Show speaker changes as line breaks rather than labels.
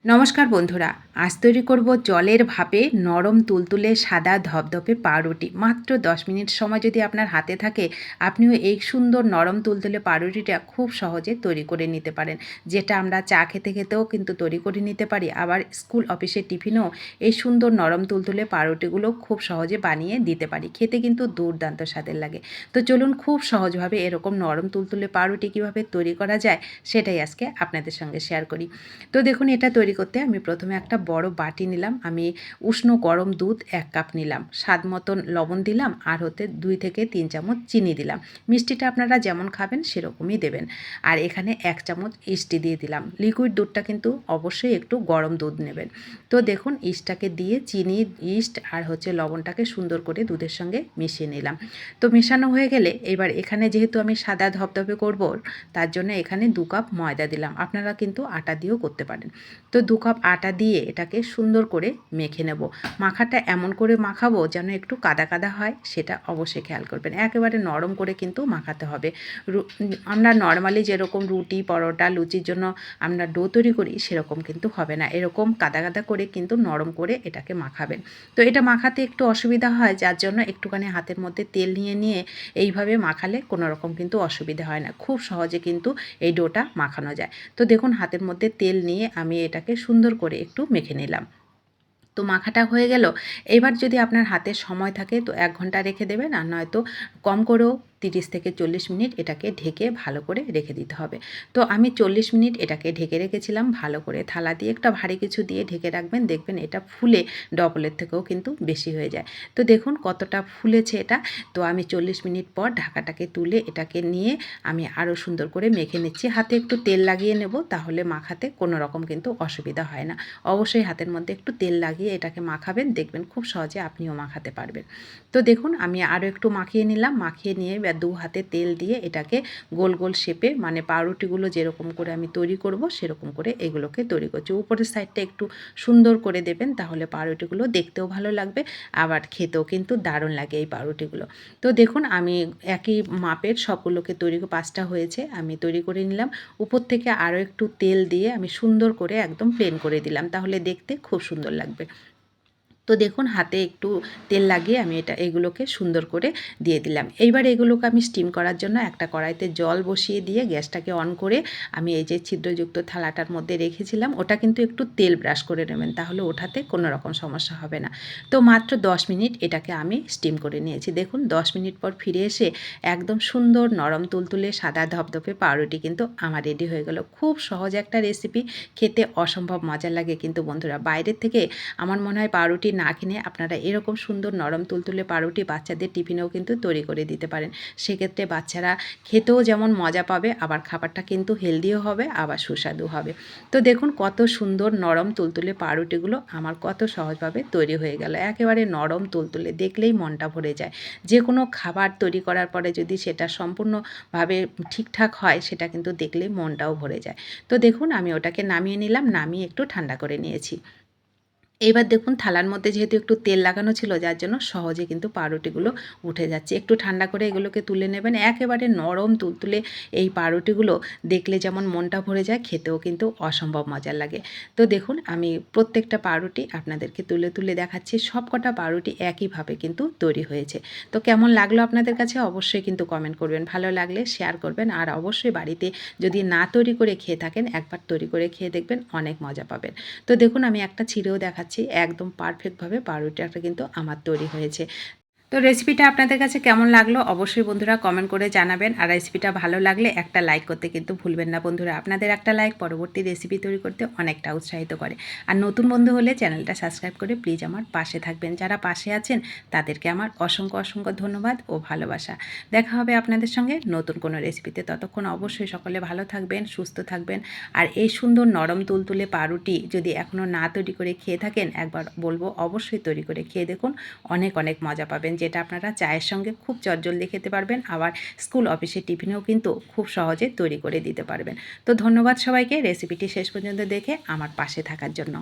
নমস্কার বন্ধুরা, আজ তৈরি করব জলের ভাপে নরম তুলতুলে সাদা ধপধপে পাউরুটি। মাত্র 10 মিনিট সময় যদি আপনার হাতে থাকে, আপনিও এই সুন্দর নরম তুলতুলে পাউরুটিটা খুব সহজে তৈরি করে নিতে পারেন। যেটা আমরা চা খেতে খেতেও কিন্তু তৈরি করে নিতে পারি, আবার স্কুল অফিসের টিফিনেও এই সুন্দর নরম তুলতুলে পাউরুটিগুলো খুব সহজে বানিয়ে দিতে পারি। খেতে কিন্তু দুর্দান্ত স্বাদের লাগে। তো চলুন খুব সহজভাবে এরকম নরম তুলতুলে পাউরুটি কীভাবে তৈরি করা যায় সেটাই আজকে আপনাদের সঙ্গে শেয়ার করি। তো দেখুন, এটা তৈরি করতে আমি প্রথমে একটা বড় বাটি নিলাম। আমি উষ্ণ গরম দুধ 1 কাপ নিলাম, স্বাদ মতন লবণ দিলাম, আর 2 থেকে 3 চামচ চিনি দিলাম। মিষ্টিটা আপনারা যেমন খাবেন সেরকমই দেবেন। আর এখানে 1 চামচ ইস্ট দিয়ে দিলাম। লিকুইড দুধটা কিন্তু অবশ্যই একটু গরম দুধ নেবেন। তো দেখুন, ইস্টটাকে দিয়ে চিনি, ইস্ট আর লবণটাকে সুন্দর করে দুধের সঙ্গে মিশিয়ে নিলাম। তো মেশানো হয়ে গেলে এবার এখানে যেহেতু আমি সাদা ধপধপে করব, তার জন্য এখানে 2 কাপ ময়দা দিলাম। আপনারা কিন্তু আটা দিয়েও করতে পারেন। তো 2 কাপ আটা দিয়ে এটাকে সুন্দর করে মেখে নেব। মাখাটা এমন করে মাখাবো যেন একটু কাদা কাদা হয়, সেটা অবশ্যই খেয়াল করবেন। একেবারে নরম করে কিন্তু মাখাতে হবে। আমরা নর্মালি যেরকম রুটি, পরোটা, লুচির জন্য আমরা ডো তৈরি করি সেরকম কিন্তু হবে না। এরকম কাদা কাদা করে কিন্তু নরম করে এটাকে মাখাবেন। তো এটা মাখাতে একটু অসুবিধা হয়, যার জন্য একটুখানি হাতের মধ্যে তেল নিয়ে এইভাবে মাখালে কোনো রকম কিন্তু অসুবিধা হয় না। খুব সহজে কিন্তু এই ডোটা মাখানো যায়। তো দেখুন, হাতের মধ্যে তেল নিয়ে আমি এটাকে সুন্দর করে একটু মেখে নিলাম। তো মাখাটা হয়ে গেল। এবার যদি আপনার হাতে সময় থাকে তো 1 ঘন্টা রেখে দেবেন, আর নয়তো কম করেও 30 থেকে 40 মিনিট এটাকে ঢেকে ভালো করে রেখে দিতে হবে। তো আমি 40 মিনিট এটাকে ঢেকে রেখেছিলাম ভালো করে। থালা দিয়ে একটা ভারী কিছু দিয়ে ঢেকে রাখবেন, দেখবেন এটা ফুলে ডবলের থেকেও কিন্তু বেশি হয়ে যায়। তো দেখুন কতটা ফুলেছে এটা। তো আমি 40 মিনিট পর ঢাকাটাকে তুলে এটাকে নিয়ে আমি আরও সুন্দর করে মেখে নিচ্ছি। হাতে একটু তেল লাগিয়ে নেব, তাহলে মাখাতে কোনো রকম কিন্তু অসুবিধা হয় না। অবশ্যই হাতের মধ্যে একটু তেল লাগিয়ে এটাকে মাখাবেন, দেখবেন খুব সহজে আপনিও মাখাতে পারবেন। তো দেখুন, আমি আরও একটু মাখিয়ে নিলাম। মাখিয়ে নিয়ে 2 হাতে তেল দিয়ে এটাকে গোল গোল শেপে, মানে পাউরুটিগুলো যেরকম করে আমি তৈরি করব সেরকম করে এগুলোকে তৈরি করছি। উপরের সাইডটা একটু সুন্দর করে দেবেন, তাহলে পাউরুটিগুলো দেখতেও ভালো লাগবে, আবার খেতেও কিন্তু দারুণ লাগে এই পাউরুটিগুলো। তো দেখুন, আমি একই মাপের সবগুলোকে 5টা হয়েছে আমি তৈরি করে নিলাম। উপর থেকে আরও একটু তেল দিয়ে আমি সুন্দর করে একদম প্লেন করে দিলাম, তাহলে দেখতে খুব সুন্দর লাগবে। তো দেখুন, হাতে একটু তেল লাগিয়ে আমি এগুলোকে সুন্দর করে দিয়ে দিলাম। এইবার এগুলোকে আমি স্টিম করার জন্য একটা কড়াইতে জল বসিয়ে দিয়ে গ্যাসটাকে অন করে আমি এই যে ছিদ্রযুক্ত থালাটার মধ্যে রেখেছিলাম, ওটা কিন্তু একটু তেল ব্রাশ করে নেবেন, তাহলে ওঠাতে কোনো রকম সমস্যা হবে না। তো মাত্র 10 মিনিট এটাকে আমি স্টিম করে নিয়েছি। দেখুন, 10 মিনিট পর ফিরে এসে একদম সুন্দর নরম তুলতুলে সাদা ধপধপে পাউরুটি কিন্তু আমার রেডি হয়ে গেল। খুব সহজ একটা রেসিপি, খেতে অসম্ভব মজা লাগে। কিন্তু বন্ধুরা, বাইরের থেকে আমার মনে হয় পাউরুটি না কিনে আপনারা এরকম সুন্দর নরম তুলতুলে পাউরুটি বাচ্চাদের টিফিনেও কিন্তু তৈরি করে দিতে পারেন। সেক্ষেত্রে বাচ্চারা খেতেও যেমন মজা পাবে, আবার খাবারটা কিন্তু হেলদিও হবে, আবার সুস্বাদু হবে। তো দেখুন কত সুন্দর নরম তুলতুলে পাউরুটিগুলো আমার কত সহজভাবে তৈরি হয়ে গেল। একেবারে নরম তুলতুলে, দেখলেই মনটা ভরে যায়। যে কোনো খাবার তৈরি করার পরে যদি সেটা সম্পূর্ণভাবে ঠিকঠাক হয়, সেটা কিন্তু দেখলেই মনটাও ভরে যায়। তো দেখুন, আমি ওটাকে নামিয়ে নিলাম, নামিয়ে একটু ঠান্ডা করে নিয়েছি। এবার দেখুন, থালার মধ্যে যেহেতু একটু তেল লাগানো ছিল, যার জন্য সহজে কিন্তু পাউরুটিগুলো উঠে যাচ্ছে। একটু ঠান্ডা করে এগুলোকে তুলে নেবেন। একেবারে নরম তুলতুলে এই পাউরুটিগুলো দেখলে যেমন মনটা ভরে যায়, খেতেও কিন্তু অসম্ভব মজার লাগে। তো দেখুন, আমি প্রত্যেকটা পাউরুটি আপনাদেরকে তুলে তুলে দেখাচ্ছি। সবকটা পাউরুটি একইভাবে কিন্তু তৈরি হয়েছে। তো কেমন লাগলো আপনাদের কাছে অবশ্যই কিন্তু কমেন্ট করবেন। ভালো লাগলে শেয়ার করবেন, আর অবশ্যই বাড়িতে যদি না তৈরি করে খেয়ে থাকেন, একবার তৈরি করে খেয়ে দেখবেন, অনেক মজা পাবেন। তো দেখুন, আমি একটা ছিঁড়েও দেখাচ্ছি। একদম পারফেক্টভাবে পাউরুটিটা কিন্তু আমার তৈরি হয়েছে। তো রেসিপিটা আপনাদের কাছে কেমন লাগলো অবশ্যই বন্ধুরা কমেন্ট করে জানাবেন, আর রেসিপিটা ভালো লাগলে একটা লাইক করতে কিন্তু ভুলবেন না বন্ধুরা। আপনাদের একটা লাইক পরবর্তী রেসিপি তৈরি করতে অনেকটা উৎসাহিত করে। আর নতুন বন্ধু হলে চ্যানেলটা সাবস্ক্রাইব করে প্লিজ আমার পাশে থাকবেন। যারা পাশে আছেন তাদেরকে আমার অসংখ্য অসংখ্য ধন্যবাদ ও ভালোবাসা। দেখা হবে আপনাদের সঙ্গে নতুন কোনো রেসিপিতে। ততক্ষণ অবশ্যই সকলে ভালো থাকবেন, সুস্থ থাকবেন। আর এই সুন্দর নরম তুলতুলে পাউরুটি যদি এখনও না তৈরি করে খেয়ে থাকেন, একবার বলবো অবশ্যই তৈরি করে খেয়ে দেখুন, অনেক অনেক মজা পাবেন, যেটা আপনারা চায়ের সঙ্গে খুব চটজলদি খেতে পারবেন, আবার স্কুল অফিসের টিফিনেও কিন্তু খুব সহজে তৈরি করে দিতে পারবেন। তো ধন্যবাদ সবাইকে রেসিপিটি শেষ পর্যন্ত দেখে আমার পাশে থাকার জন্য।